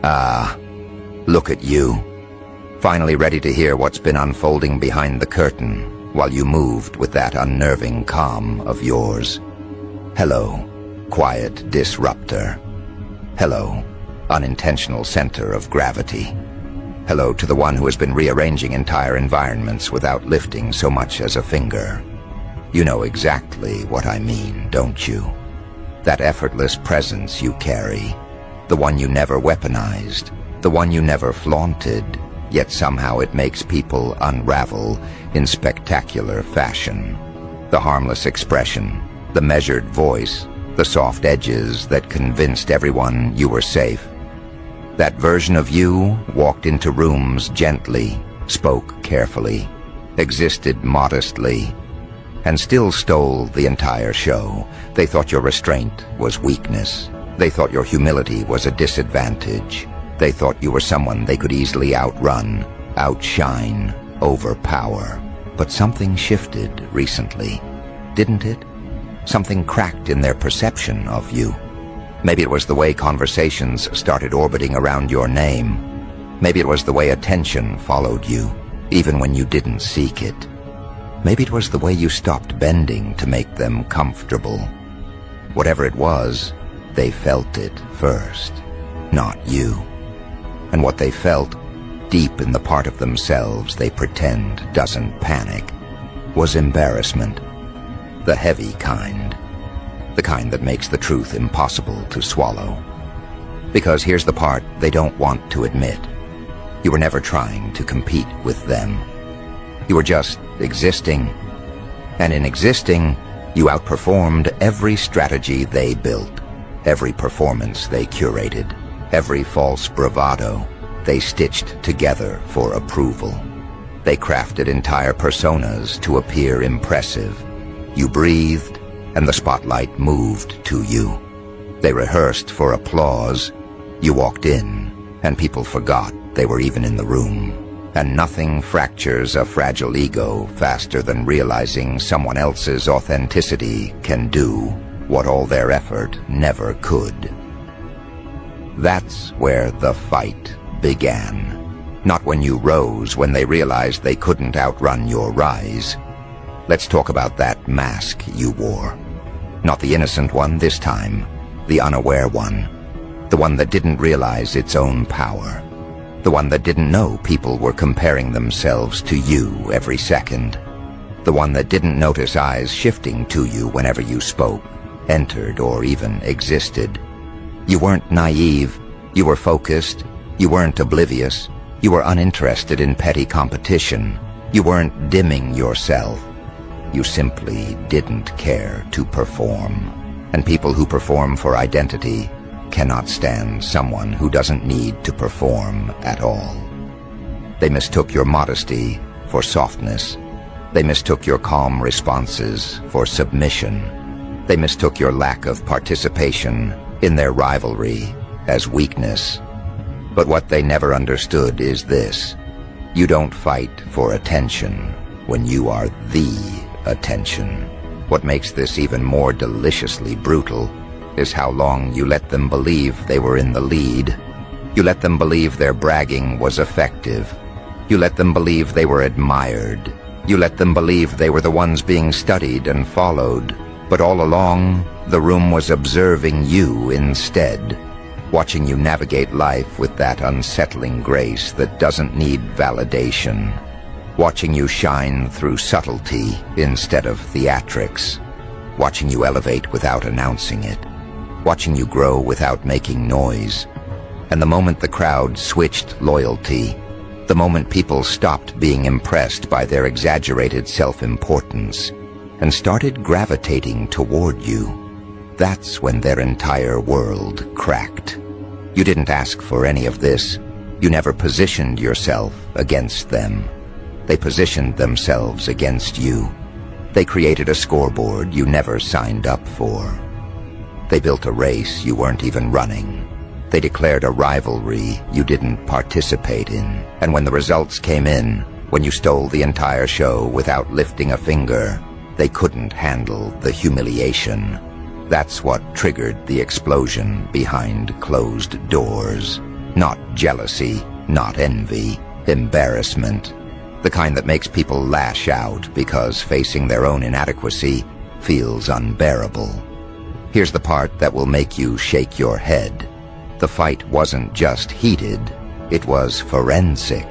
Ah, look at you. Finally ready to hear what's been unfolding behind the curtain while you moved with that unnerving calm of yours. Hello, quiet disruptor. Hello, unintentional center of gravity. Hello to the one who has been rearranging entire environments without lifting so much as a finger. You know exactly what I mean, don't you? That effortless presence you carry, the one you never weaponized, the one you never flaunted, yet somehow it makes people unravel in spectacular fashion. The harmless expression, the measured voice, the soft edges that convinced everyone you were safe. That version of you walked into rooms gently, spoke carefully, existed modestly, and still stole the entire show. They thought your restraint was weakness. They thought your humility was a disadvantage. They thought you were someone they could easily outrun, outshine, overpower. But something shifted recently, didn't it? Something cracked in their perception of you. Maybe it was the way conversations started orbiting around your name. Maybe it was the way attention followed you, even when you didn't seek it. Maybe it was the way you stopped bending to make them comfortable. Whatever it was, they felt it first, not you. And what they felt, deep in the part of themselves they pretend doesn't panic, was embarrassment. The heavy kind. The kind that makes the truth impossible to swallow. Because here's the part they don't want to admit. You were never trying to compete with them. You were just existing. And in existing, you outperformed every strategy they built, every performance they curated, every false bravado they stitched together for approval. They crafted entire personas to appear impressive. You breathed, and the spotlight moved to you. They rehearsed for applause. You walked in, and people forgot they were even in the room. And nothing fractures a fragile ego faster than realizing someone else's authenticity can do what all their effort never could. That's where the fight began. Not when you rose, when they realized they couldn't outrun your rise. Let's talk about that mask you wore. Not the innocent one this time, the unaware one. The one that didn't realize its own power. The one that didn't know people were comparing themselves to you every second. The one that didn't notice eyes shifting to you whenever you spoke, entered, or even existed. You weren't naive. You were focused. You weren't oblivious. You were uninterested in petty competition. You weren't dimming yourself. You simply didn't care to perform. And people who perform for identity cannot stand someone who doesn't need to perform at all. They mistook your modesty for softness. They mistook your calm responses for submission. They mistook your lack of participation in their rivalry as weakness. But what they never understood is this: you don't fight for attention when you are the attention. What makes this even more deliciously brutal is how long you let them believe they were in the lead. You let them believe their bragging was effective. You let them believe they were admired. You let them believe they were the ones being studied and followed. But all along, the room was observing you instead, watching you navigate life with that unsettling grace that doesn't need validation. Watching you shine through subtlety instead of theatrics. Watching you elevate without announcing it. Watching you grow without making noise. And the moment the crowd switched loyalty, the moment people stopped being impressed by their exaggerated self-importance and started gravitating toward you, that's when their entire world cracked. You didn't ask for any of this. You never positioned yourself against them. They positioned themselves against you. They created a scoreboard you never signed up for. They built a race you weren't even running. They declared a rivalry you didn't participate in. And when the results came in, when you stole the entire show without lifting a finger, they couldn't handle the humiliation. That's what triggered the explosion behind closed doors. Not jealousy, not envy, embarrassment. The kind that makes people lash out because facing their own inadequacy feels unbearable. Here's the part that will make you shake your head. The fight wasn't just heated, it was forensic.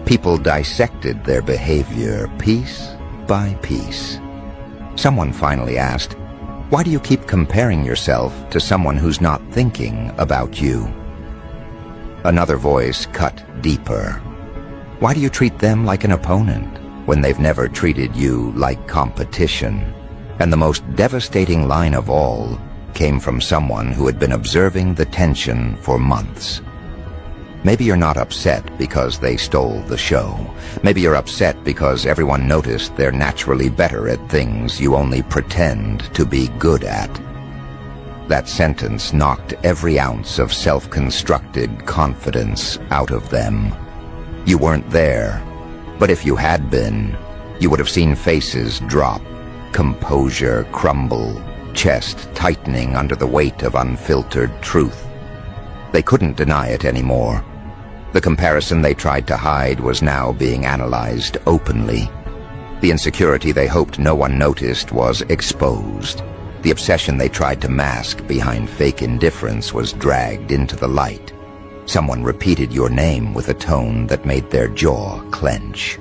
People dissected their behavior piece by piece. Someone finally asked, "Why do you keep comparing yourself to someone who's not thinking about you?" Another voice cut deeper. "Why do you treat them like an opponent when they've never treated you like competition?" And the most devastating line of all came from someone who had been observing the tension for months. Maybe you're not upset because they stole the show. Maybe you're upset because everyone noticed they're naturally better at things you only pretend to be good at. That sentence knocked every ounce of self-constructed confidence out of them. You weren't there, but if you had been, you would have seen faces drop, composure crumble, chest tightening under the weight of unfiltered truth. They couldn't deny it anymore. The comparison they tried to hide was now being analyzed openly. The insecurity they hoped no one noticed was exposed. The obsession they tried to mask behind fake indifference was dragged into the light. Someone repeated your name with a tone that made their jaw clench.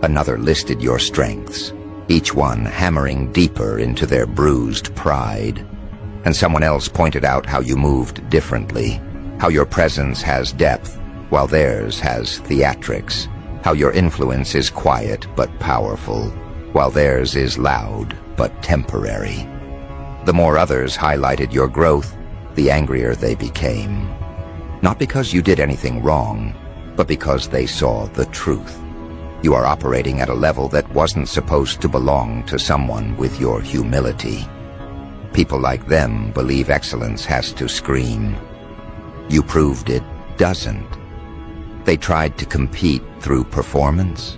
Another listed your strengths, each one hammering deeper into their bruised pride. And someone else pointed out how you moved differently, how your presence has depth, while theirs has theatrics, how your influence is quiet but powerful, while theirs is loud but temporary. The more others highlighted your growth, the angrier they became. Not because you did anything wrong, but because they saw the truth. You are operating at a level that wasn't supposed to belong to someone with your humility. People like them believe excellence has to scream. You proved it doesn't. They tried to compete through performance.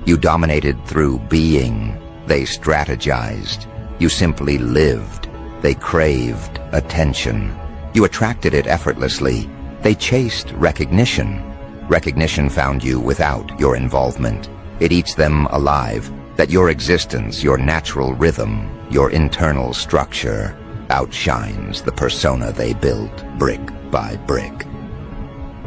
You dominated through being. They strategized. You simply lived. They craved attention. You attracted it effortlessly. They chased recognition. Recognition found you without your involvement. It eats them alive, that your existence, your natural rhythm, your internal structure outshines the persona they built brick by brick.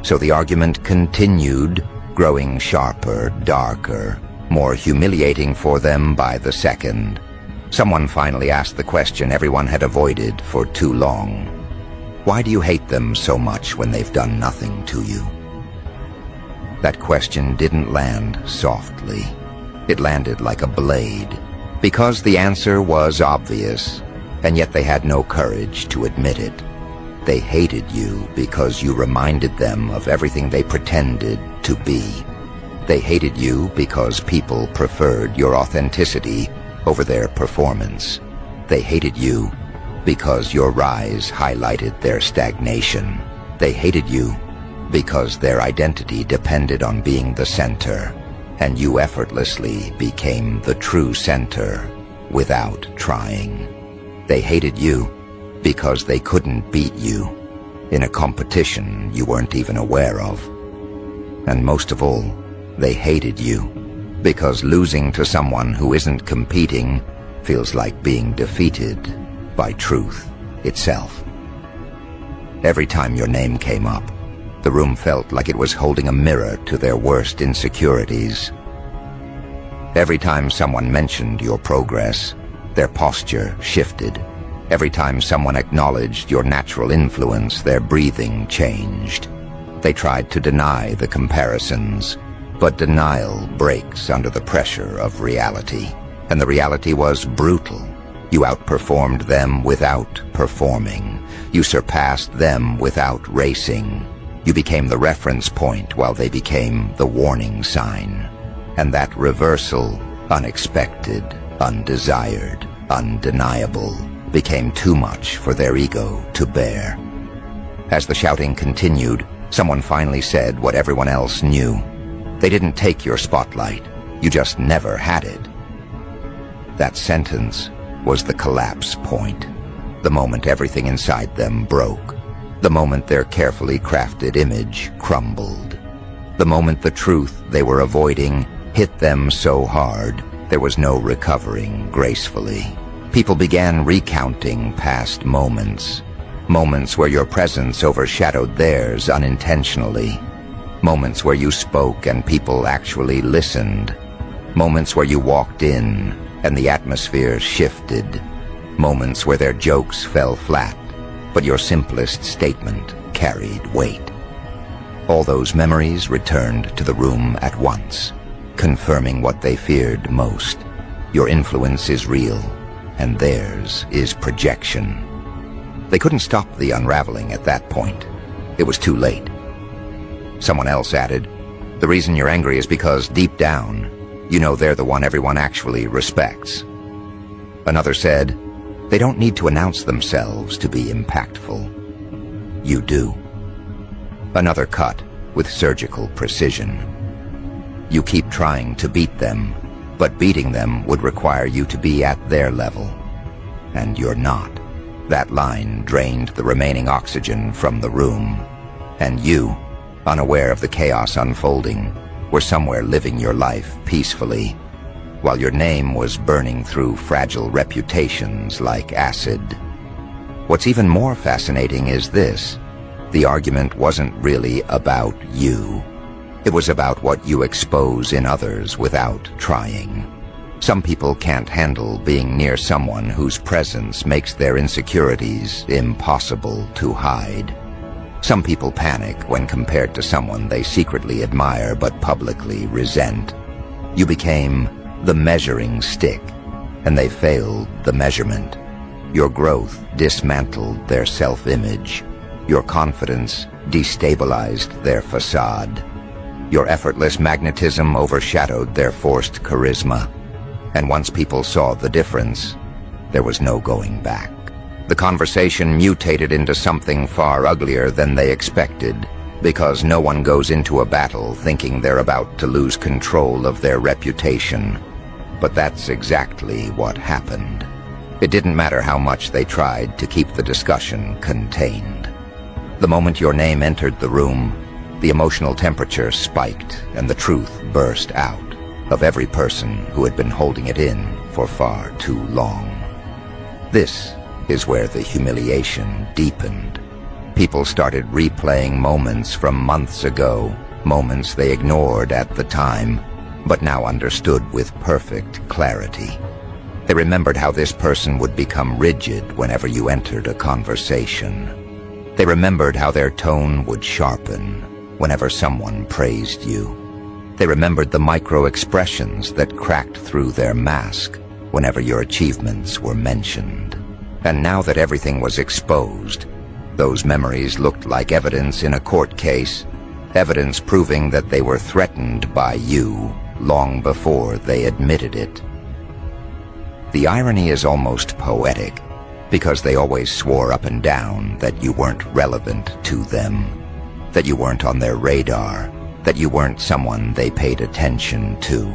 So the argument continued, growing sharper, darker, more humiliating for them by the second. Someone finally asked the question everyone had avoided for too long. Why do you hate them so much when they've done nothing to you? That question didn't land softly. It landed like a blade, because the answer was obvious, and yet they had no courage to admit it. They hated you because you reminded them of everything they pretended to be. They hated you because people preferred your authenticity over their performance. They hated you because your rise highlighted their stagnation. They hated you because their identity depended on being the center, and you effortlessly became the true center without trying. They hated you because they couldn't beat you in a competition you weren't even aware of. And most of all, they hated you because losing to someone who isn't competing feels like being defeated by truth itself. Every time your name came up, the room felt like it was holding a mirror to their worst insecurities. Every time someone mentioned your progress, their posture shifted. Every time someone acknowledged your natural influence, their breathing changed. They tried to deny the comparisons, but denial breaks under the pressure of reality. And the reality was brutal. You outperformed them without performing. You surpassed them without racing. You became the reference point while they became the warning sign. And that reversal, unexpected, undesired, undeniable, became too much for their ego to bear. As the shouting continued, someone finally said what everyone else knew. They didn't take your spotlight. You just never had it. That sentence was the collapse point, the moment everything inside them broke. The moment their carefully crafted image crumbled. The moment the truth they were avoiding hit them so hard, there was no recovering gracefully. People began recounting past moments. Moments where your presence overshadowed theirs unintentionally. Moments where you spoke and people actually listened. Moments where you walked in and the atmosphere shifted. Moments where their jokes fell flat, but your simplest statement carried weight. All those memories returned to the room at once, confirming what they feared most. Your influence is real, and theirs is projection. They couldn't stop the unraveling at that point. It was too late. Someone else added, "The reason you're angry is because deep down, you know they're the one everyone actually respects." Another said, "They don't need to announce themselves to be impactful. You do." Another cut with surgical precision. "You keep trying to beat them, but beating them would require you to be at their level. And you're not." That line drained the remaining oxygen from the room. And you, unaware of the chaos unfolding, were somewhere living your life peacefully, while your name was burning through fragile reputations like acid. What's even more fascinating is this. The argument wasn't really about you. It was about what you expose in others without trying. Some people can't handle being near someone whose presence makes their insecurities impossible to hide. Some people panic when compared to someone they secretly admire but publicly resent. You became the measuring stick, and they failed the measurement. Your growth dismantled their self-image. Your confidence destabilized their facade. Your effortless magnetism overshadowed their forced charisma. And once people saw the difference, there was no going back. The conversation mutated into something far uglier than they expected, because no one goes into a battle thinking they're about to lose control of their reputation. But that's exactly what happened. It didn't matter how much they tried to keep the discussion contained. The moment your name entered the room, the emotional temperature spiked and the truth burst out of every person who had been holding it in for far too long. This is where the humiliation deepened. People started replaying moments from months ago, moments they ignored at the time, but now understood with perfect clarity. They remembered how this person would become rigid whenever you entered a conversation. They remembered how their tone would sharpen whenever someone praised you. They remembered the micro-expressions that cracked through their mask whenever your achievements were mentioned. And now that everything was exposed, those memories looked like evidence in a court case, evidence proving that they were threatened by you long before they admitted it. The irony is almost poetic, because they always swore up and down that you weren't relevant to them, that you weren't on their radar, that you weren't someone they paid attention to.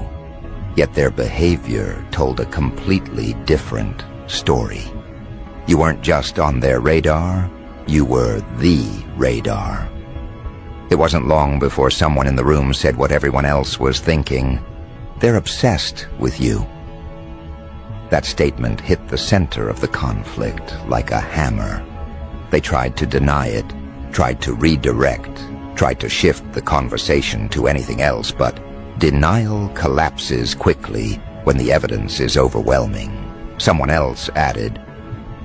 Yet their behavior told a completely different story. You weren't just on their radar, you were the radar. It wasn't long before someone in the room said what everyone else was thinking. They're obsessed with you. That statement hit the center of the conflict like a hammer. They tried to deny it, tried to redirect, tried to shift the conversation to anything else, but denial collapses quickly when the evidence is overwhelming. Someone else added,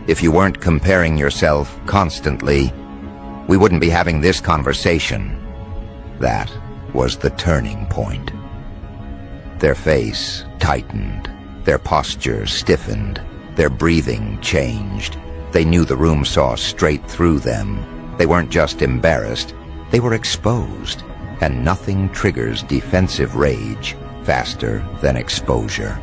"If you weren't comparing yourself constantly, we wouldn't be having this conversation." That was the turning point. Their face tightened, their posture stiffened, their breathing changed. They knew the room saw straight through them. They weren't just embarrassed, they were exposed, and nothing triggers defensive rage faster than exposure.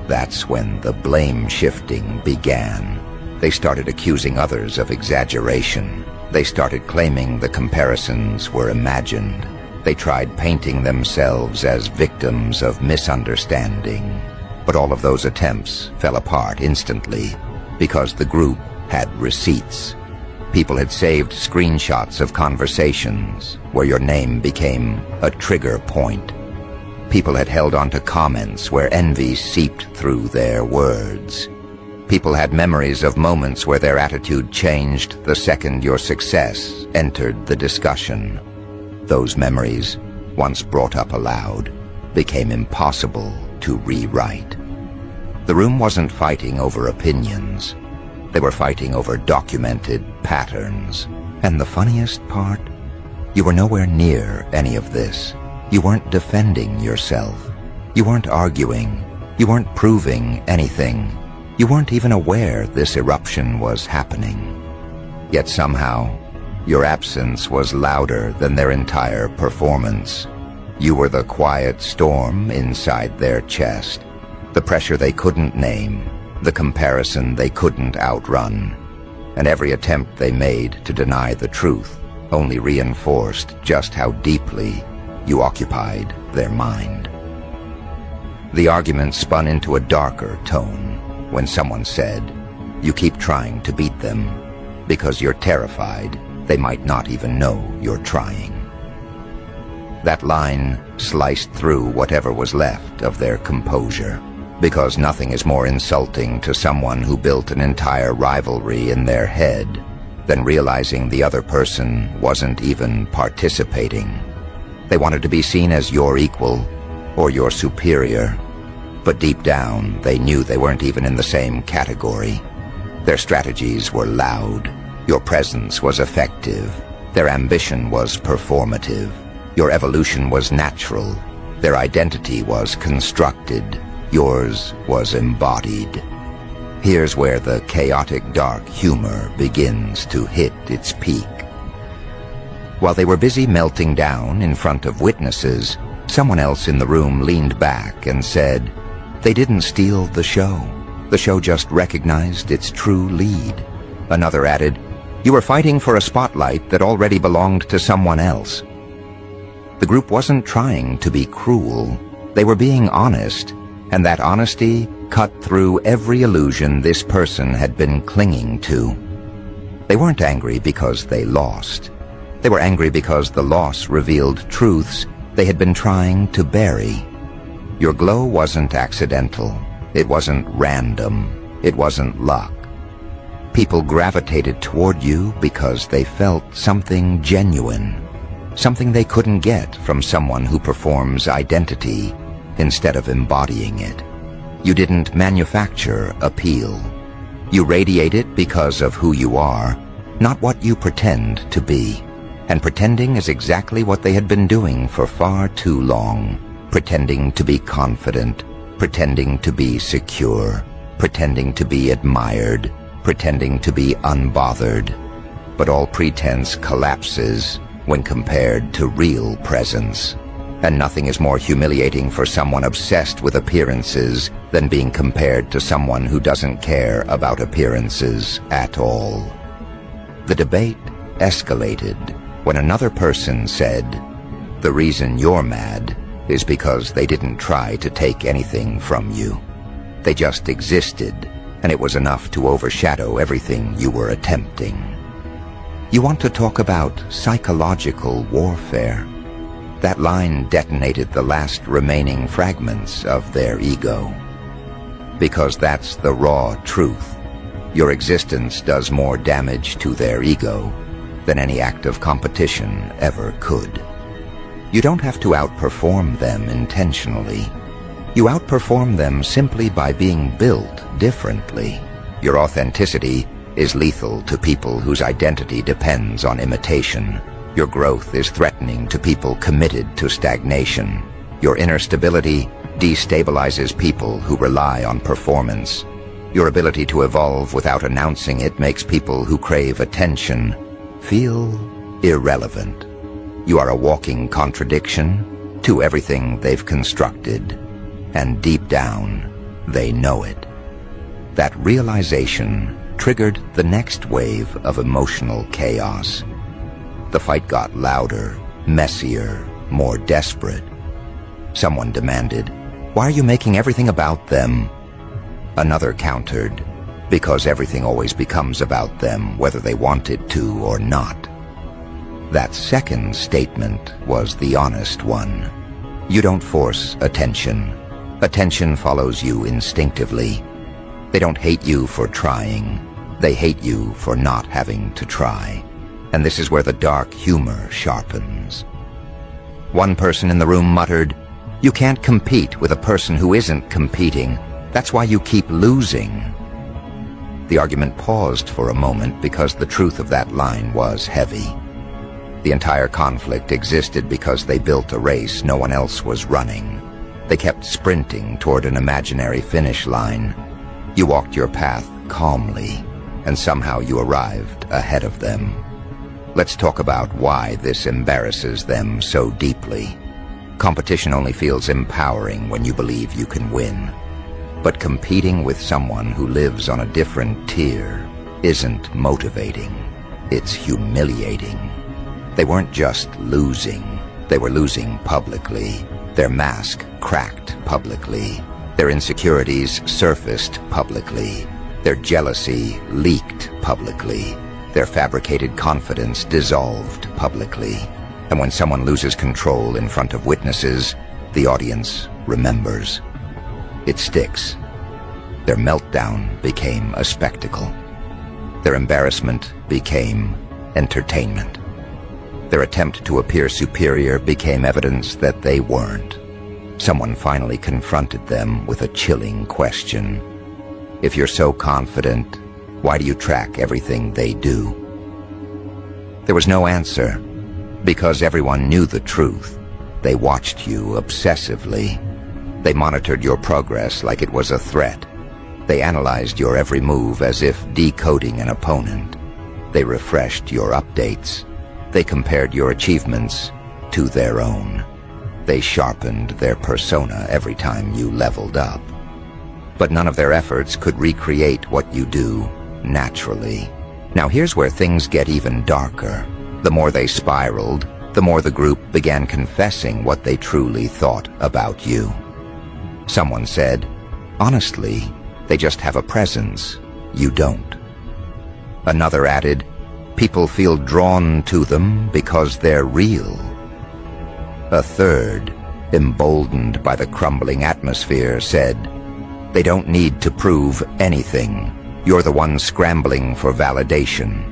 That's when the blame shifting began. They started accusing others of exaggeration. They started claiming the comparisons were imagined. They tried painting themselves as victims of misunderstanding. But all of those attempts fell apart instantly because the group had receipts. People had saved screenshots of conversations where your name became a trigger point. People had held onto comments where envy seeped through their words. People had memories of moments where their attitude changed the second your success entered the discussion. Those memories, once brought up aloud, became impossible to rewrite. The room wasn't fighting over opinions. They were fighting over documented patterns. And the funniest part? You were nowhere near any of this. You weren't defending yourself. You weren't arguing. You weren't proving anything. You weren't even aware this eruption was happening. Yet somehow, your absence was louder than their entire performance. You were the quiet storm inside their chest, the pressure they couldn't name, the comparison they couldn't outrun, and every attempt they made to deny the truth only reinforced just how deeply you occupied their mind. The argument spun into a darker tone when someone said, "You keep trying to beat them because you're terrified they might not even know you're trying." That line sliced through whatever was left of their composure, because nothing is more insulting to someone who built an entire rivalry in their head than realizing the other person wasn't even participating. They wanted to be seen as your equal or your superior, but deep down they knew they weren't even in the same category. Their strategies were loud, your presence was effective, their ambition was performative, your evolution was natural, their identity was constructed, yours was embodied. Here's where the chaotic dark humor begins to hit its peak. While they were busy melting down in front of witnesses, someone else in the room leaned back and said, "They didn't steal the show. The show just recognized its true lead." Another added, "You were fighting for a spotlight that already belonged to someone else." The group wasn't trying to be cruel. They were being honest, and that honesty cut through every illusion this person had been clinging to. They weren't angry because they lost. They were angry because the loss revealed truths they had been trying to bury. Your glow wasn't accidental. It wasn't random. It wasn't luck. People gravitated toward you because they felt something genuine, something they couldn't get from someone who performs identity instead of embodying it. You didn't manufacture appeal. You radiate it because of who you are, not what you pretend to be. And pretending is exactly what they had been doing for far too long. Pretending to be confident, pretending to be secure, pretending to be admired, pretending to be unbothered. But all pretense collapses when compared to real presence. And nothing is more humiliating for someone obsessed with appearances than being compared to someone who doesn't care about appearances at all. The debate escalated when another person said, "The reason you're mad is because they didn't try to take anything from you. They just existed, and it was enough to overshadow everything you were attempting." You want to talk about psychological warfare? That line detonated the last remaining fragments of their ego. Because that's the raw truth. Your existence does more damage to their ego than any act of competition ever could. You don't have to outperform them intentionally. You outperform them simply by being built differently. Your authenticity is lethal to people whose identity depends on imitation. Your growth is threatening to people committed to stagnation. Your inner stability destabilizes people who rely on performance. Your ability to evolve without announcing it makes people who crave attention feel irrelevant. You are a walking contradiction to everything they've constructed, and deep down, they know it. That realization triggered the next wave of emotional chaos. The fight got louder, messier, more desperate. Someone demanded, "Why are you making everything about them?" Another countered, because everything always becomes about them whether they want it to or not. That second statement was the honest one. You don't force attention. Attention follows you instinctively. They don't hate you for trying. They hate you for not having to try. And this is where the dark humor sharpens. One person in the room muttered, "You can't compete with a person who isn't competing. That's why you keep losing." The argument paused for a moment because the truth of that line was heavy. The entire conflict existed because they built a race no one else was running. They kept sprinting toward an imaginary finish line. You walked your path calmly, and somehow you arrived ahead of them. Let's talk about why this embarrasses them so deeply. Competition only feels empowering when you believe you can win. But competing with someone who lives on a different tier isn't motivating. It's humiliating. They weren't just losing. They were losing publicly. Their mask cracked publicly. Their insecurities surfaced publicly. Their jealousy leaked publicly. Their fabricated confidence dissolved publicly. And when someone loses control in front of witnesses, the audience remembers. It sticks. Their meltdown became a spectacle. Their embarrassment became entertainment. Their attempt to appear superior became evidence that they weren't. Someone finally confronted them with a chilling question. If you're so confident, why do you track everything they do? There was no answer, because everyone knew the truth. They watched you obsessively. They monitored your progress like it was a threat. They analyzed your every move as if decoding an opponent. They refreshed your updates. They compared your achievements to their own. They sharpened their persona every time you leveled up. But none of their efforts could recreate what you do naturally. Now here's where things get even darker. The more they spiraled, the more the group began confessing what they truly thought about you. Someone said, "Honestly, they just have a presence. You don't." Another added, "People feel drawn to them because they're real." A third, emboldened by the crumbling atmosphere, said, "They don't need to prove anything. You're the one scrambling for validation."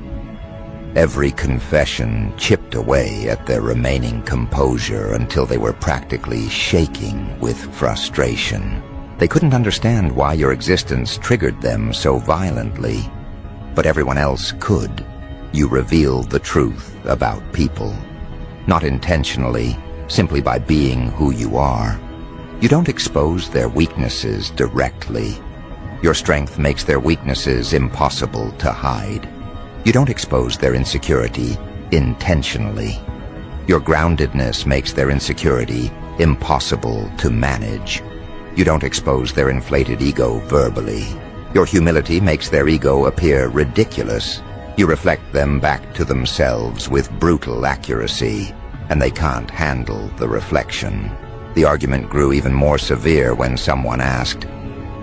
Every confession chipped away at their remaining composure until they were practically shaking with frustration. They couldn't understand why your existence triggered them so violently, but everyone else could. You reveal the truth about people. Not intentionally, simply by being who you are. You don't expose their weaknesses directly. Your strength makes their weaknesses impossible to hide. You don't expose their insecurity intentionally. Your groundedness makes their insecurity impossible to manage. You don't expose their inflated ego verbally. Your humility makes their ego appear ridiculous. You reflect them back to themselves with brutal accuracy, and they can't handle the reflection. The argument grew even more severe when someone asked,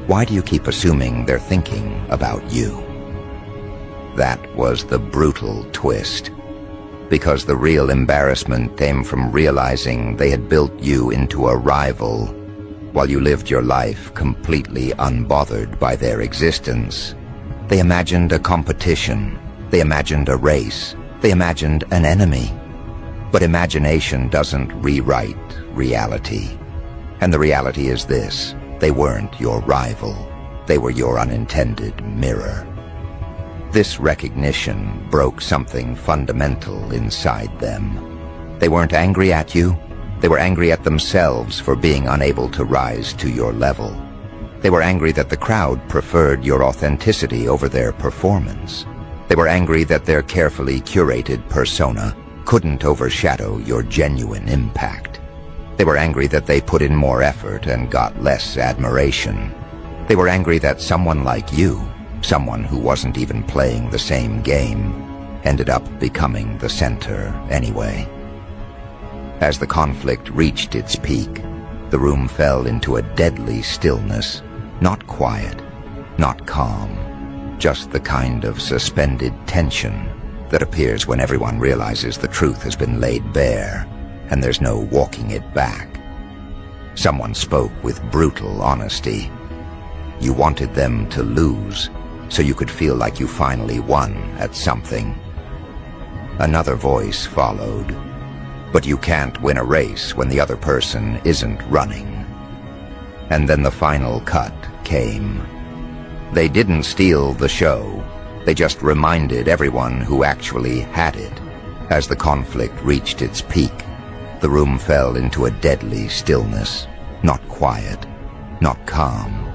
"Why do you keep assuming they're thinking about you?" That was the brutal twist, because the real embarrassment came from realizing they had built you into a rival, while you lived your life completely unbothered by their existence. They imagined a competition. They imagined a race. They imagined an enemy. But imagination doesn't rewrite reality. And the reality is this: they weren't your rival. They were your unintended mirror. This recognition broke something fundamental inside them. They weren't angry at you. They were angry at themselves for being unable to rise to your level. They were angry that the crowd preferred your authenticity over their performance. They were angry that their carefully curated persona couldn't overshadow your genuine impact. They were angry that they put in more effort and got less admiration. They were angry that someone like you, someone who wasn't even playing the same game, ended up becoming the center anyway. As the conflict reached its peak, the room fell into a deadly stillness, not quiet, not calm, just the kind of suspended tension that appears when everyone realizes the truth has been laid bare and there's no walking it back. Someone spoke with brutal honesty. You wanted them to lose so you could feel like you finally won at something. Another voice followed. But you can't win a race when the other person isn't running. And then the final cut came. They didn't steal the show. They just reminded everyone who actually had it. As the conflict reached its peak, the room fell into a deadly stillness. Not quiet, not calm.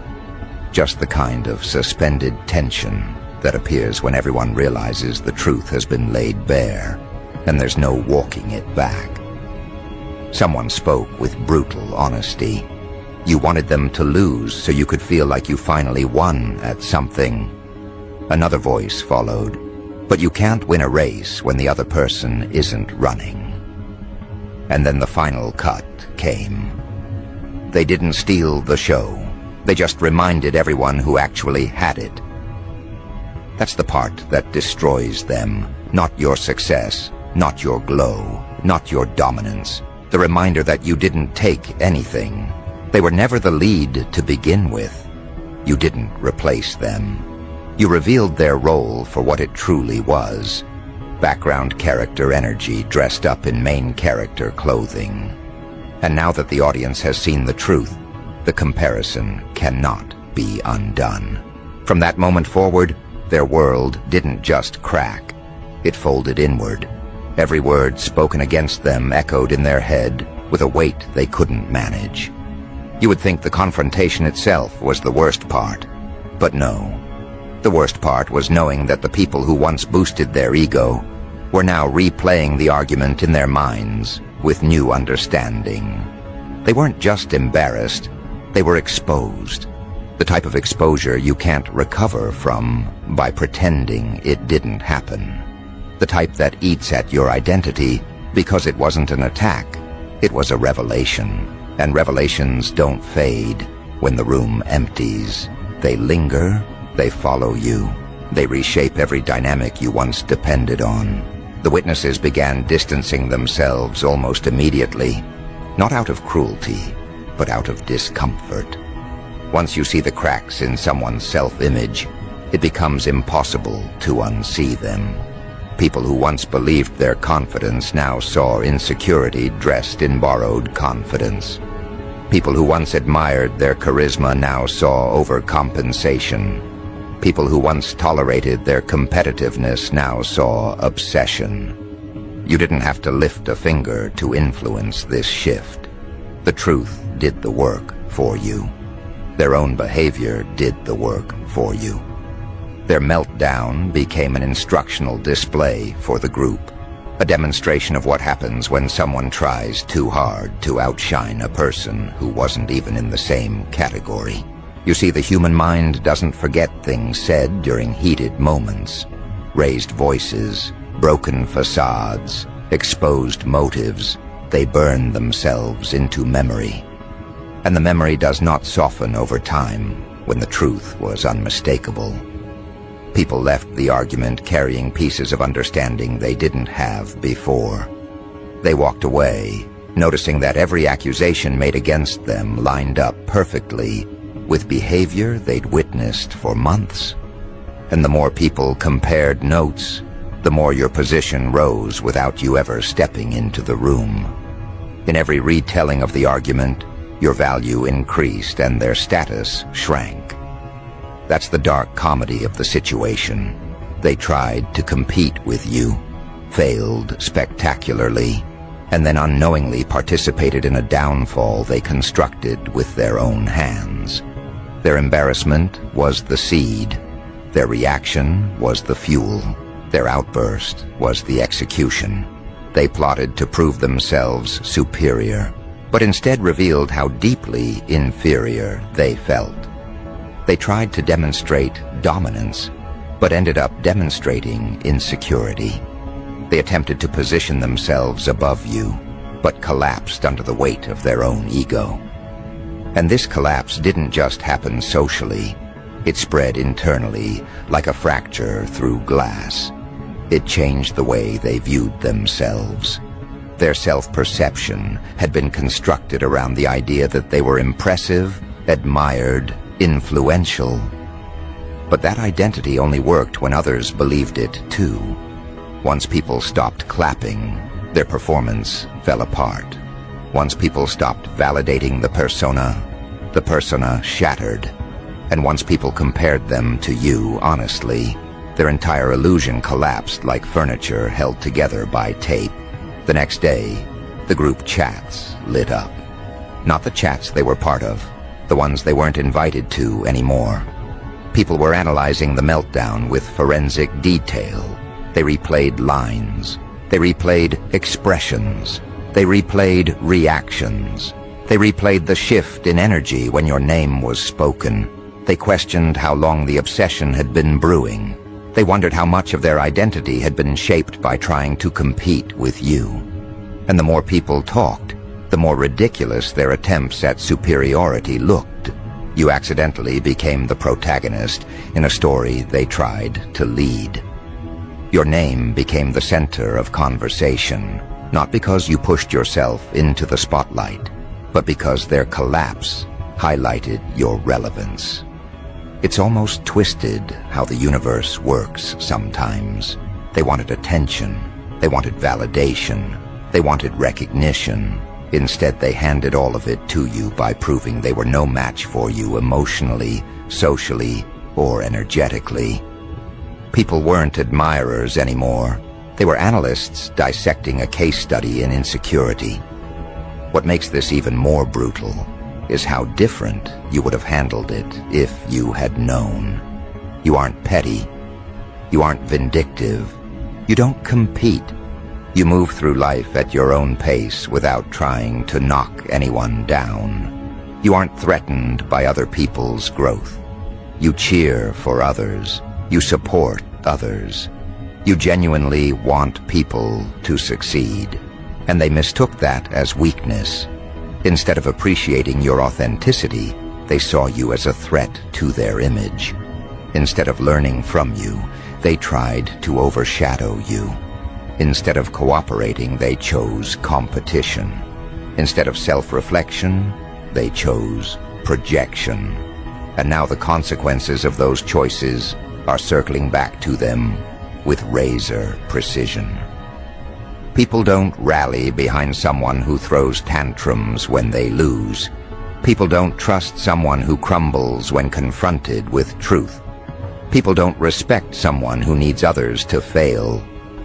Just the kind of suspended tension that appears when everyone realizes the truth has been laid bare and there's no walking it back. Someone spoke with brutal honesty. You wanted them to lose so you could feel like you finally won at something. Another voice followed. But you can't win a race when the other person isn't running. And then the final cut came. They didn't steal the show. They just reminded everyone who actually had it. That's the part that destroys them. Not your success, not your glow, not your dominance. The reminder that you didn't take anything. They were never the lead to begin with. You didn't replace them. You revealed their role for what it truly was. Background character energy dressed up in main character clothing. And now that the audience has seen the truth, the comparison cannot be undone. From that moment forward, their world didn't just crack. It folded inward. Every word spoken against them echoed in their head with a weight they couldn't manage. You would think the confrontation itself was the worst part, but no. The worst part was knowing that the people who once boosted their ego were now replaying the argument in their minds with new understanding. They weren't just embarrassed, they were exposed. The type of exposure you can't recover from by pretending it didn't happen. The type that eats at your identity because it wasn't an attack, it was a revelation. And revelations don't fade when the room empties. They linger, they follow you. They reshape every dynamic you once depended on. The witnesses began distancing themselves almost immediately, not out of cruelty, but out of discomfort. Once you see the cracks in someone's self-image, it becomes impossible to unsee them. People who once believed their confidence now saw insecurity dressed in borrowed confidence. People who once admired their charisma now saw overcompensation. People who once tolerated their competitiveness now saw obsession. You didn't have to lift a finger to influence this shift. The truth did the work for you. Their own behavior did the work for you. Their meltdown became an instructional display for the group, a demonstration of what happens when someone tries too hard to outshine a person who wasn't even in the same category. You see, the human mind doesn't forget things said during heated moments. Raised voices, broken facades, exposed motives, they burn themselves into memory. And the memory does not soften over time when the truth was unmistakable. People left the argument carrying pieces of understanding they didn't have before. They walked away, noticing that every accusation made against them lined up perfectly with behavior they'd witnessed for months. And the more people compared notes, the more your position rose without you ever stepping into the room. In every retelling of the argument, your value increased and their status shrank. That's the dark comedy of the situation. They tried to compete with you, failed spectacularly, and then unknowingly participated in a downfall they constructed with their own hands. Their embarrassment was the seed. Their reaction was the fuel. Their outburst was the execution. They plotted to prove themselves superior, but instead revealed how deeply inferior they felt. They tried to demonstrate dominance, but ended up demonstrating insecurity. They attempted to position themselves above you, but collapsed under the weight of their own ego. And this collapse didn't just happen socially. It spread internally like a fracture through glass. It changed the way they viewed themselves. Their self-perception had been constructed around the idea that they were impressive, admired, influential. But that identity only worked when others believed it too. Once people stopped clapping, their performance fell apart. Once people stopped validating the persona shattered. And once people compared them to you honestly, their entire illusion collapsed like furniture held together by tape. The next day, the group chats lit up. Not the chats they were part of, the ones they weren't invited to anymore. People were analyzing the meltdown with forensic detail. They replayed lines. They replayed expressions. They replayed reactions. They replayed the shift in energy when your name was spoken. They questioned how long the obsession had been brewing. They wondered how much of their identity had been shaped by trying to compete with you. And the more people talked, the more ridiculous their attempts at superiority looked. You accidentally became the protagonist in a story they tried to lead. Your name became the center of conversation, not because you pushed yourself into the spotlight, but because their collapse highlighted your relevance. It's almost twisted how the universe works sometimes. They wanted attention. They wanted validation. They wanted recognition. Instead, they handed all of it to you by proving they were no match for you emotionally, socially, or energetically. People weren't admirers anymore. They were analysts dissecting a case study in insecurity. What makes this even more brutal is how different you would have handled it if you had known. You aren't petty. You aren't vindictive. You don't compete. You move through life at your own pace without trying to knock anyone down. You aren't threatened by other people's growth. You cheer for others. You support others. You genuinely want people to succeed. And they mistook that as weakness. Instead of appreciating your authenticity, they saw you as a threat to their image. Instead of learning from you, they tried to overshadow you. Instead of cooperating, they chose competition. Instead of self-reflection, they chose projection. And now the consequences of those choices are circling back to them with razor precision. People don't rally behind someone who throws tantrums when they lose. People don't trust someone who crumbles when confronted with truth. People don't respect someone who needs others to fail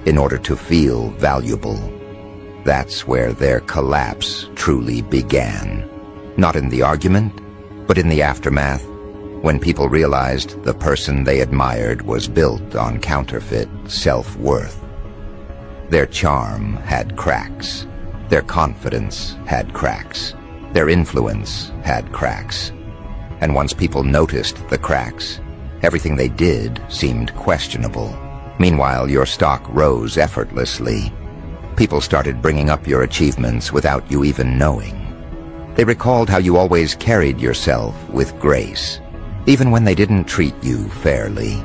in order to feel valuable. That's where their collapse truly began. Not in the argument, but in the aftermath, when people realized the person they admired was built on counterfeit self-worth. Their charm had cracks. Their confidence had cracks. Their influence had cracks. And once people noticed the cracks, everything they did seemed questionable. Meanwhile, your stock rose effortlessly. People started bringing up your achievements without you even knowing. They recalled how you always carried yourself with grace, even when they didn't treat you fairly.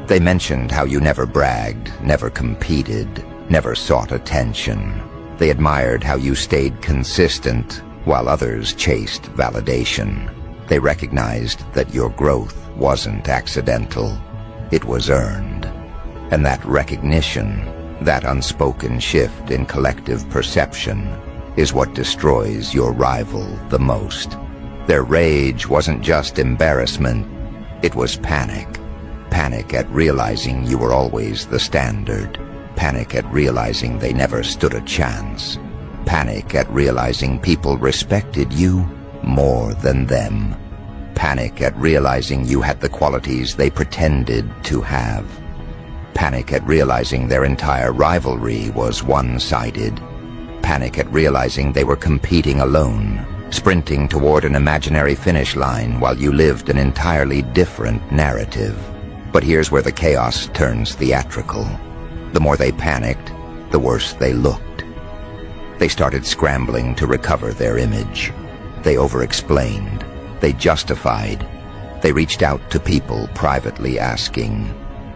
They mentioned how you never bragged, never competed, never sought attention. They admired how you stayed consistent while others chased validation. They recognized that your growth wasn't accidental. It was earned. And that recognition, that unspoken shift in collective perception, is what destroys your rival the most. Their rage wasn't just embarrassment, it was panic. Panic at realizing you were always the standard. Panic at realizing they never stood a chance. Panic at realizing people respected you more than them. Panic at realizing you had the qualities they pretended to have. Panic at realizing their entire rivalry was one-sided. Panic at realizing they were competing alone, sprinting toward an imaginary finish line while you lived an entirely different narrative. But here's where the chaos turns theatrical. The more they panicked, the worse they looked. They started scrambling to recover their image. They over-explained. They justified. They reached out to people privately asking,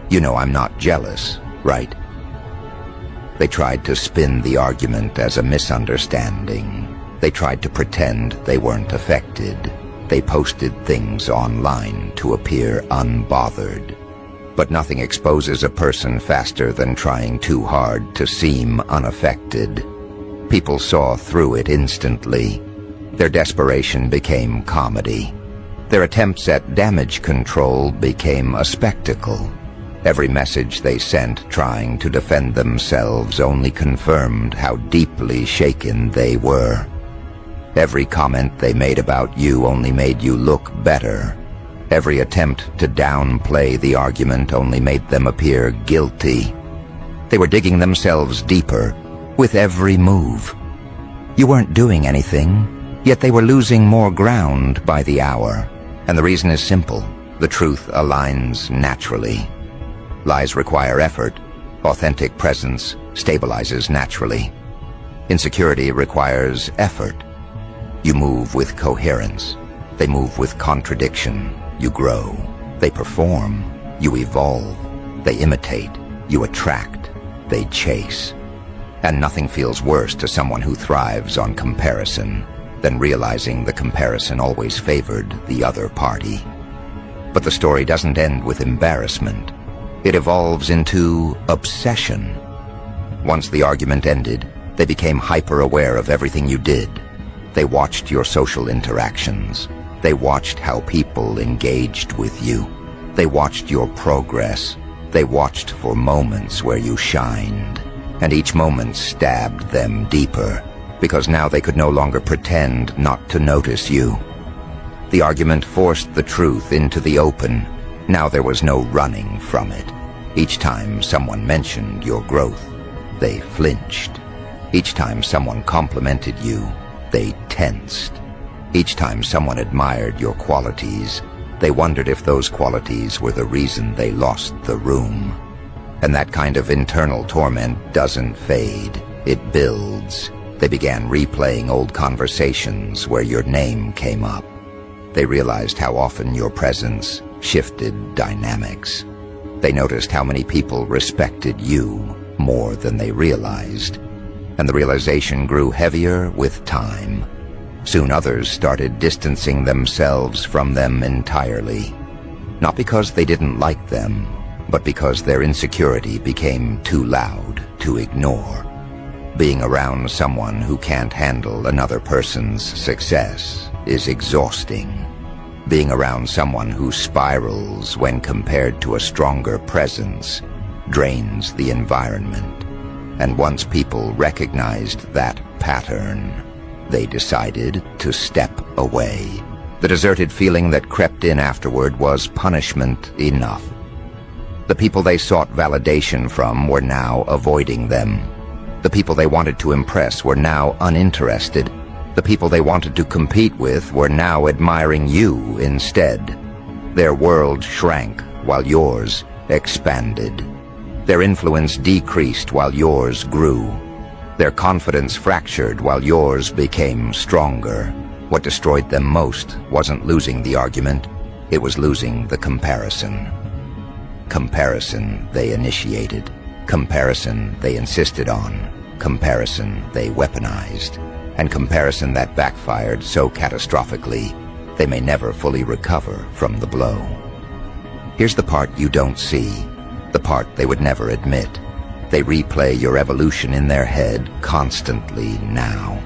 "You know I'm not jealous, right?" They tried to spin the argument as a misunderstanding. They tried to pretend they weren't affected. They posted things online to appear unbothered. But nothing exposes a person faster than trying too hard to seem unaffected. People saw through it instantly. Their desperation became comedy. Their attempts at damage control became a spectacle. Every message they sent trying to defend themselves only confirmed how deeply shaken they were. Every comment they made about you only made you look better. Every attempt to downplay the argument only made them appear guilty. They were digging themselves deeper with every move. You weren't doing anything, yet they were losing more ground by the hour. And the reason is simple. The truth aligns naturally. Lies require effort. Authentic presence stabilizes naturally. Insecurity requires effort. You move with coherence. They move with contradiction. You grow. They perform. You evolve. They imitate. You attract. They chase. And nothing feels worse to someone who thrives on comparison than realizing the comparison always favored the other party. But the story doesn't end with embarrassment. It evolves into obsession. Once the argument ended, they became hyper-aware of everything you did. They watched your social interactions. They watched how people engaged with you. They watched your progress. They watched for moments where you shined. And each moment stabbed them deeper, because now they could no longer pretend not to notice you. The argument forced the truth into the open. Now there was no running from it. Each time someone mentioned your growth, they flinched. Each time someone complimented you, they tensed. Each time someone admired your qualities, they wondered if those qualities were the reason they lost the room. And that kind of internal torment doesn't fade. It builds. They began replaying old conversations where your name came up. They realized how often your presence shifted dynamics. They noticed how many people respected you more than they realized. And the realization grew heavier with time. Soon others started distancing themselves from them entirely. Not because they didn't like them, but because their insecurity became too loud to ignore. Being around someone who can't handle another person's success is exhausting. Being around someone who spirals when compared to a stronger presence drains the environment. And once people recognized that pattern, they decided to step away. The deserted feeling that crept in afterward was punishment enough. The people they sought validation from were now avoiding them. The people they wanted to impress were now uninterested. The people they wanted to compete with were now admiring you instead. Their world shrank while yours expanded. Their influence decreased while yours grew. Their confidence fractured while yours became stronger. What destroyed them most wasn't losing the argument, it was losing the comparison. Comparison they initiated. Comparison they insisted on. Comparison they weaponized. And comparison that backfired so catastrophically, they may never fully recover from the blow. Here's the part you don't see, the part they would never admit. They replay your evolution in their head constantly now.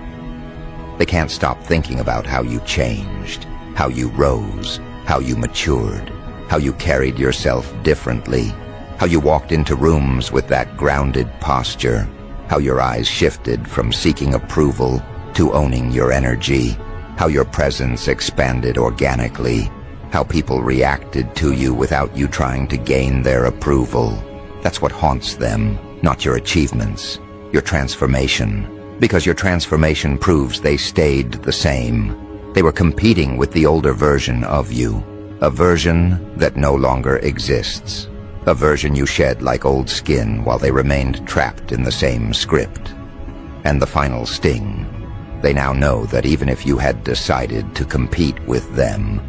They can't stop thinking about how you changed, how you rose, how you matured, how you carried yourself differently, how you walked into rooms with that grounded posture, how your eyes shifted from seeking approval to owning your energy, how your presence expanded organically, how people reacted to you without you trying to gain their approval. That's what haunts them, not your achievements, your transformation. Because your transformation proves they stayed the same. They were competing with the older version of you, a version that no longer exists. A version you shed like old skin while they remained trapped in the same script. And the final sting. They now know that even if you had decided to compete with them,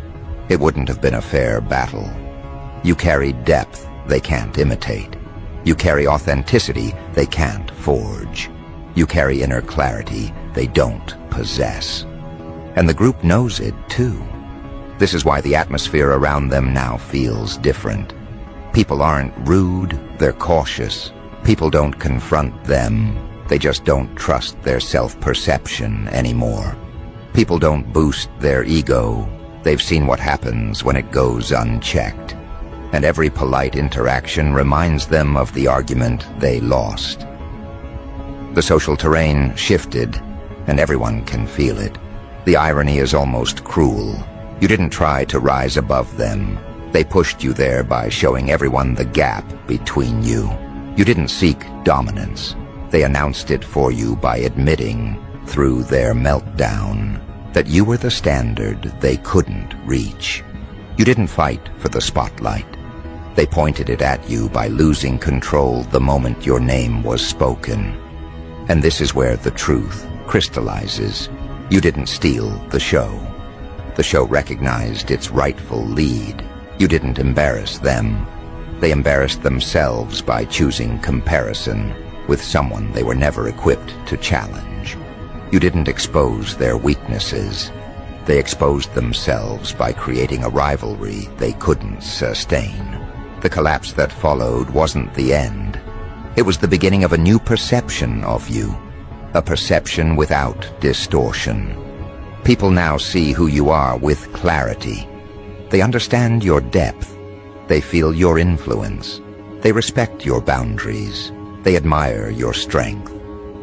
it wouldn't have been a fair battle. You carry depth they can't imitate. You carry authenticity they can't forge. You carry inner clarity they don't possess. And the group knows it too. This is why the atmosphere around them now feels different. People aren't rude, they're cautious. People don't confront them, they just don't trust their self-perception anymore. People don't boost their ego, they've seen what happens when it goes unchecked. And every polite interaction reminds them of the argument they lost. The social terrain shifted, and everyone can feel it. The irony is almost cruel. You didn't try to rise above them. They pushed you there by showing everyone the gap between you. You didn't seek dominance. They announced it for you by admitting, through their meltdown, that you were the standard they couldn't reach. You didn't fight for the spotlight. They pointed it at you by losing control the moment your name was spoken. And this is where the truth crystallizes. You didn't steal the show. The show recognized its rightful lead. You didn't embarrass them. They embarrassed themselves by choosing comparison with someone they were never equipped to challenge. You didn't expose their weaknesses. They exposed themselves by creating a rivalry they couldn't sustain. The collapse that followed wasn't the end. It was the beginning of a new perception of you, a perception without distortion. People now see who you are with clarity. They understand your depth. They feel your influence. They respect your boundaries. They admire your strength.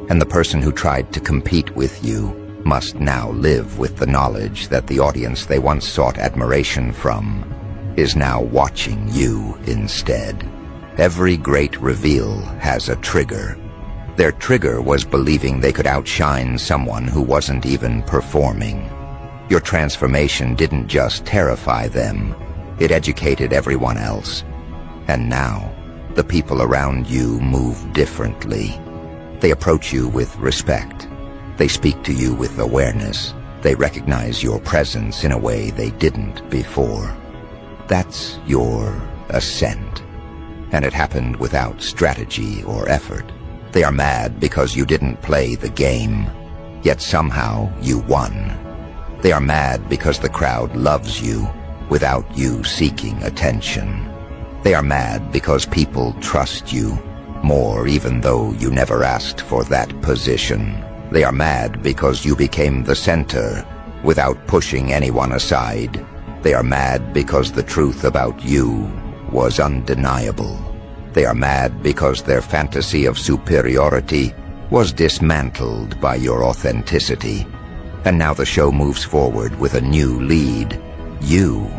And the person who tried to compete with you must now live with the knowledge that the audience they once sought admiration from is now watching you instead. Every great reveal has a trigger. Their trigger was believing they could outshine someone who wasn't even performing. Your transformation didn't just terrify them, it educated everyone else. And now, the people around you move differently. They approach you with respect. They speak to you with awareness. They recognize your presence in a way they didn't before. That's your ascent. And it happened without strategy or effort. They are mad because you didn't play the game, yet somehow you won. They are mad because the crowd loves you without you seeking attention. They are mad because people trust you more even though you never asked for that position. They are mad because you became the center without pushing anyone aside. They are mad because the truth about you was undeniable. They are mad because their fantasy of superiority was dismantled by your authenticity. And now the show moves forward with a new lead. You.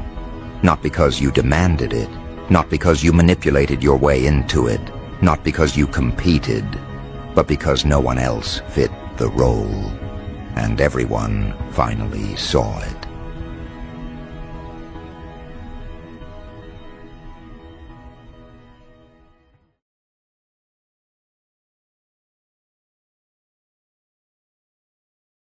Not because you demanded it, not because you manipulated your way into it, not because you competed, but because no one else fit the role. And everyone finally saw it.